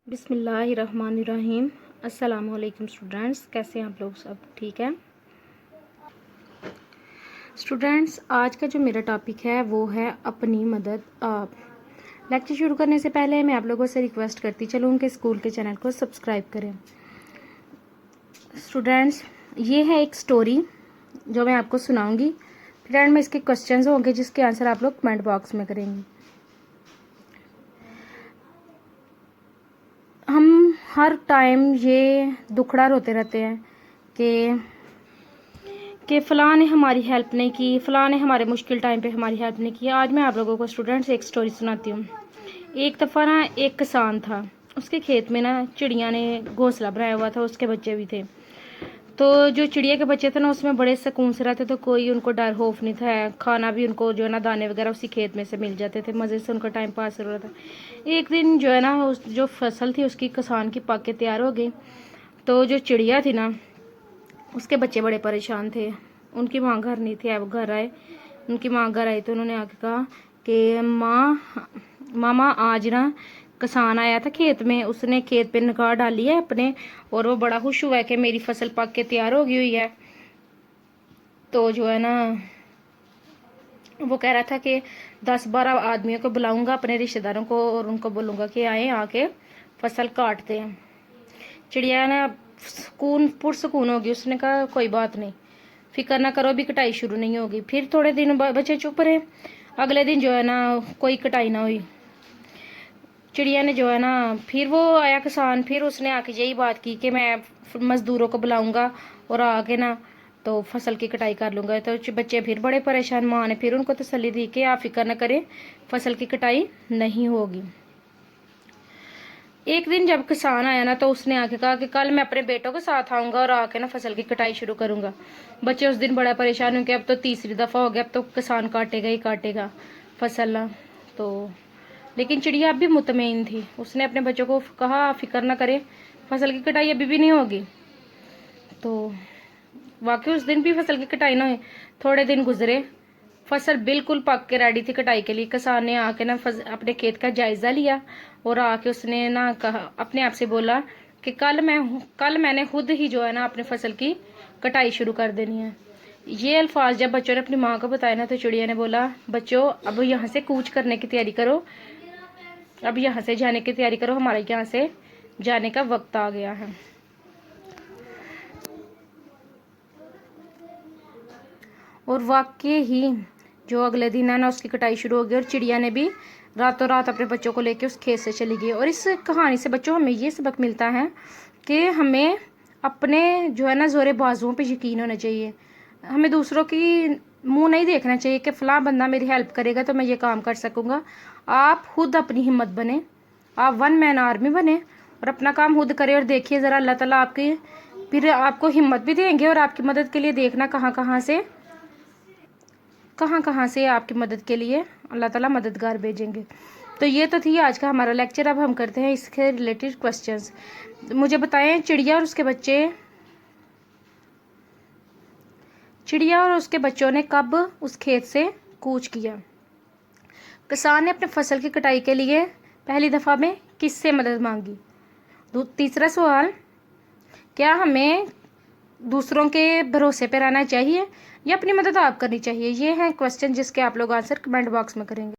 बिस्मिल्लाहिर्रहमानिर्रहीम। अस्सलाम वालेकुम स्टूडेंट्स, कैसे हैं आप लोग? सब ठीक है स्टूडेंट्स? आज का जो मेरा टॉपिक है वो है अपनी मदद आप। लेक्चर शुरू करने से पहले मैं आप लोगों से रिक्वेस्ट करती चलूँ कि स्कूल के चैनल को सब्सक्राइब करें। स्टूडेंट्स, ये है एक स्टोरी जो मैं आपको सुनाऊंगी, फिर एंड में इसके क्वेश्चंस होंगे जिसके आंसर आप लोग कमेंट बॉक्स में करेंगे। हम हर टाइम ये दुखड़ा रोते रहते हैं कि फ़लाँ ने हमारी हेल्प नहीं की, फ़लाँ ने हमारे मुश्किल टाइम पे हमारी हेल्प नहीं की। आज मैं आप लोगों को स्टूडेंट्स एक स्टोरी सुनाती हूँ। एक दफ़ा ना एक किसान था, उसके खेत में ना चिड़िया ने घोंसला बनाया हुआ था, उसके बच्चे भी थे। तो जो चिड़िया के बच्चे थे ना उसमें बड़े सुकून से रहते, तो कोई उनको डर खौफ नहीं था। खाना भी उनको जो है ना दाने वगैरह उसी खेत में से मिल जाते थे, मज़े से उनका टाइम पास हो रहा था। एक दिन जो है ना उस जो फसल थी उसकी किसान की पक के तैयार हो गई, तो जो चिड़िया थी ना उसके बच्चे बड़े परेशान थे। उनकी माँ घर नहीं थी, अब घर आए। उनकी माँ घर आई तो उन्होंने आके कहा कि मामा आज ना किसान आया था खेत में, उसने खेत पे निगाह डाली है अपने, और वो बड़ा खुश हुआ है कि मेरी फसल पक के तैयार हो गई हुई है। तो जो है ना वो कह रहा था कि 10-12 आदमियों को बुलाऊंगा, अपने रिश्तेदारों को, और उनको बोलूँगा कि आए आके फसल काटते हैं। चिड़िया ना पुरसकून होगी, उसने कहा कोई बात नहीं, फिक्र ना करो, अभी कटाई शुरू नहीं होगी। फिर थोड़े दिन बच्चे चुप रहे। अगले दिन जो है ना कोई कटाई ना हुई। चिड़िया ने जो है ना फिर वो आया किसान, फिर उसने आके यही बात की कि मैं मजदूरों को बुलाऊंगा और आके ना तो फसल की कटाई कर लूँगा। तो बच्चे फिर बड़े परेशान। माँ ने फिर उनको तसल्ली दी कि आप फिक्र न करें, फसल की कटाई नहीं होगी। एक दिन जब किसान आया ना तो उसने आके कहा कि कल मैं अपने बेटों के साथ आऊँगा और आके ना फसल की कटाई शुरू करूँगा। बच्चे उस दिन बड़ा परेशान हो गए, अब तो तीसरी दफ़ा हो गया, अब तो किसान काटेगा ही काटेगा फसल ना। तो लेकिन चिड़िया अब भी मुतमईन थी। उसने अपने बच्चों को कहा फिक्र ना करें, फसल की कटाई अभी भी नहीं होगी। तो वाकई उस दिन भी फसल की कटाई ना हुई। थोड़े दिन गुजरे, फसल बिल्कुल पक के रेडी थी कटाई के लिए। किसान ने आके ना अपने खेत का जायजा लिया और आके उसने ना कहा, अपने आप से बोला कि कल मैंने खुद ही जो है ना अपने फसल की कटाई शुरू कर देनी है। ये अल्फाज जब बच्चों ने अपनी माँ को बताया ना तो चिड़िया ने बोला, बच्चों अब यहाँ से कूच करने की तैयारी करो, अब यहाँ से जाने की तैयारी करो, हमारे यहाँ से जाने का वक्त आ गया है। और वाकई ही जो अगले दिन है ना उसकी कटाई शुरू हो गई और चिड़िया ने भी रातों रात अपने बच्चों को लेके उस खेत से चली गई। और इस कहानी से बच्चों हमें ये सबक मिलता है कि हमें अपने जो है ना ज़ोरे बाजुओं पे यकीन होना चाहिए। हमें दूसरों की मुंह नहीं देखना चाहिए कि फ़लाँ बंदा मेरी हेल्प करेगा तो मैं ये काम कर सकूँगा। आप खुद अपनी हिम्मत बने, आप वन मैन आर्मी बने और अपना काम खुद करें। और देखिए ज़रा अल्लाह ताला आपकी फिर आपको हिम्मत भी देंगे और आपकी मदद के लिए देखना कहाँ कहाँ से आपकी मदद के लिए अल्लाह ताला मददगार भेजेंगे। तो ये तो थी आज का हमारा लेक्चर। अब हम करते हैं इसके रिलेटेड क्वेश्चंस। मुझे बताएं, चिड़िया और उसके बच्चों ने कब उस खेत से कूच किया? किसान ने अपने फसल की कटाई के लिए पहली दफ़ा में किससे मदद मांगी? तीसरा सवाल, क्या हमें दूसरों के भरोसे पे रहना चाहिए या अपनी मदद आप करनी चाहिए? ये हैं क्वेश्चन जिसके आप लोग आंसर कमेंट बॉक्स में करेंगे।